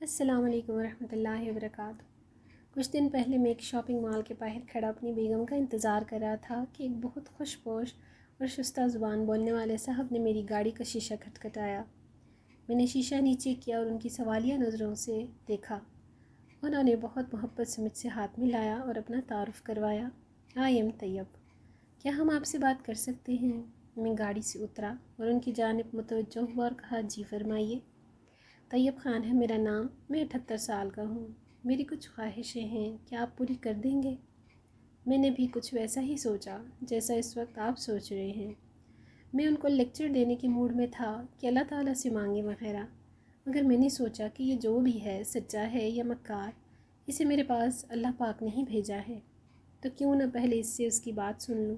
السلام علیکم ورحمۃ اللہ وبرکاتہ۔ کچھ دن پہلے میں ایک شاپنگ مال کے باہر کھڑا اپنی بیگم کا انتظار کر رہا تھا کہ ایک بہت خوش پوش اور شستہ زبان بولنے والے صاحب نے میری گاڑی کا شیشہ کھٹکھٹایا۔ میں نے شیشہ نیچے کیا اور ان کی سوالیہ نظروں سے دیکھا۔ انہوں نے بہت محبت سے مجھ سے ہاتھ ملایا اور اپنا تعارف کروایا۔ آئی ایم طیب، کیا ہم آپ سے بات کر سکتے ہیں؟ میں گاڑی سے اترا اور ان کی جانب متوجہ ہوا اور کہا، جی فرمائیے۔ طیب خان ہے میرا نام، میں 78 سال کا ہوں۔ میری کچھ خواہشیں ہیں، کیا آپ پوری کر دیں گے؟ میں نے بھی کچھ ویسا ہی سوچا جیسا اس وقت آپ سوچ رہے ہیں۔ میں ان کو لیکچر دینے کے موڈ میں تھا کہ اللہ تعالیٰ سے مانگے وغیرہ، مگر میں نے سوچا کہ یہ جو بھی ہے، سچا ہے یا مکار، اسے میرے پاس اللہ پاک نہیں بھیجا ہے، تو کیوں نہ پہلے اس سے اس کی بات سن لوں۔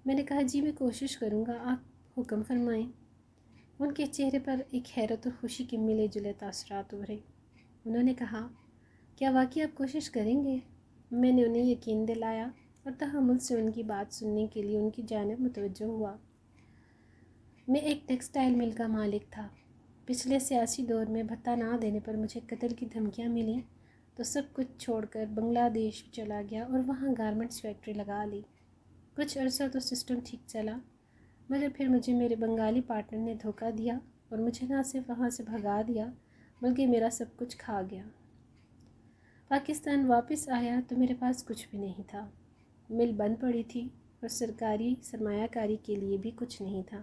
میں نے کہا، جی میں کوشش کروں گا، آپ حکم فرمائیں۔ ان کے چہرے پر ایک حیرت اور خوشی کے ملے جلے تاثرات ابھرے۔ انہوں نے کہا، کیا واقعی آپ کوشش کریں گے؟ میں نے انہیں یقین دلایا اور تحمل سے ان کی بات سننے کے لیے ان کی جانب متوجہ ہوا۔ میں ایک ٹیکسٹائل مل کا مالک تھا۔ پچھلے سیاسی دور میں بھتہ نہ دینے پر مجھے قتل کی دھمکیاں ملیں تو سب کچھ چھوڑ کر بنگلہ دیش چلا گیا اور وہاں گارمنٹس فیکٹری لگا لی۔ کچھ عرصہ تو سسٹم ٹھیک چلا، مگر پھر مجھے میرے بنگالی پارٹنر نے دھوکہ دیا اور مجھے نہ صرف وہاں سے بھگا دیا بلکہ میرا سب کچھ کھا گیا۔ پاکستان واپس آیا تو میرے پاس کچھ بھی نہیں تھا۔ مل بند پڑی تھی اور سرکاری سرمایہ کاری کے لیے بھی کچھ نہیں تھا۔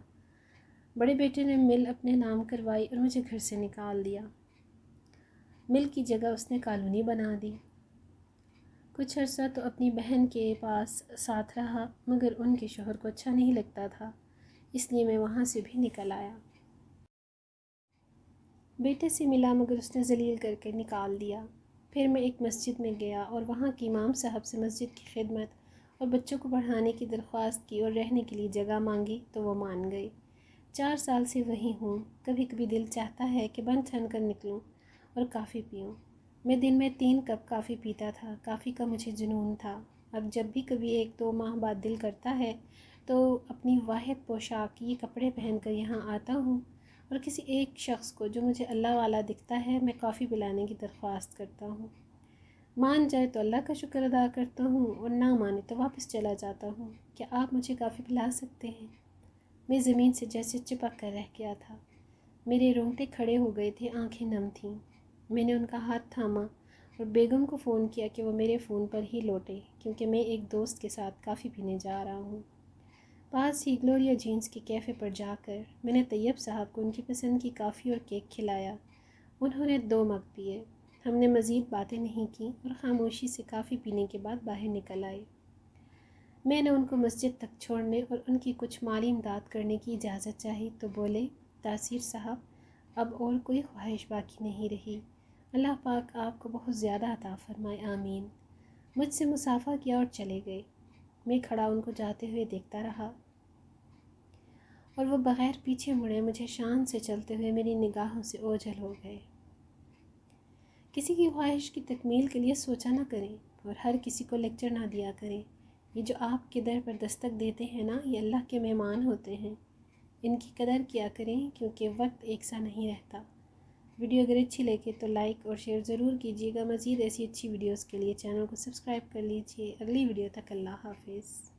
بڑے بیٹے نے مل اپنے نام کروائی اور مجھے گھر سے نکال دیا۔ مل کی جگہ اس نے کالونی بنا دی۔ کچھ عرصہ تو اپنی بہن کے پاس ساتھ رہا، مگر ان کے شوہر کو اچھا نہیں لگتا تھا، اس لیے میں وہاں سے بھی نکل آیا۔ بیٹے سے ملا مگر اس نے ذلیل کر کے نکال دیا۔ پھر میں ایک مسجد میں گیا اور وہاں کے امام صاحب سے مسجد کی خدمت اور بچوں کو پڑھانے کی درخواست کی اور رہنے کے لیے جگہ مانگی تو وہ مان گئے۔ 4 سال سے وہیں ہوں۔ کبھی کبھی دل چاہتا ہے کہ بن ٹھن کر نکلوں اور کافی پیوں۔ میں دن میں 3 کپ کافی پیتا تھا۔ کافی کا مجھے جنون تھا۔ اب جب بھی کبھی 1-2 ماہ بعد دل کرتا ہے تو اپنی واحد پوشاک یہ کپڑے پہن کر یہاں آتا ہوں اور کسی ایک شخص کو جو مجھے اللہ والا دکھتا ہے میں کافی پلانے کی درخواست کرتا ہوں۔ مان جائے تو اللہ کا شکر ادا کرتا ہوں اور نہ مانے تو واپس چلا جاتا ہوں۔ کیا آپ مجھے کافی پلا سکتے ہیں؟ میں زمین سے جیسے چپک کر رہ گیا تھا۔ میرے رونگٹے کھڑے ہو گئے تھے، آنکھیں نم تھیں۔ میں نے ان کا ہاتھ تھاما اور بیگم کو فون کیا کہ وہ میرے فون پر ہی لوٹے، کیونکہ میں ایک دوست کے ساتھ کافی پینے جا رہا ہوں۔ پاس ہی گلوریا جینز کے کیفے پر جا کر میں نے طیب صاحب کو ان کی پسند کی کافی اور کیک کھلایا۔ انہوں نے 2 مگ پیے۔ ہم نے مزید باتیں نہیں کیں اور خاموشی سے کافی پینے کے بعد باہر نکل آئے۔ میں نے ان کو مسجد تک چھوڑنے اور ان کی کچھ مالی امداد کرنے کی اجازت چاہی تو بولے، تاثیر صاحب، اب اور کوئی خواہش باقی نہیں رہی۔ اللہ پاک آپ کو بہت زیادہ عطا فرمائے، آمین۔ مجھ سے مصافحہ کیا اور چلے گئے۔ میں کھڑا ان کو جاتے ہوئے دیکھتا رہا اور وہ بغیر پیچھے مڑے مجھے شان سے چلتے ہوئے میری نگاہوں سے اوجھل ہو گئے۔ کسی کی خواہش کی تکمیل کے لیے سوچا نہ کریں اور ہر کسی کو لیکچر نہ دیا کریں۔ یہ جو آپ کے در پر دستک دیتے ہیں نا، یہ اللہ کے مہمان ہوتے ہیں۔ ان کی قدر کیا کریں کیونکہ وقت ایک سا نہیں رہتا۔ ویڈیو اگر اچھی لگے تو لائک اور شیئر ضرور کیجیے گا۔ مزید ایسی اچھی ویڈیوز کے لیے چینل کو سبسکرائب کر لیجیے۔ اگلی ویڈیو تک اللہ حافظ۔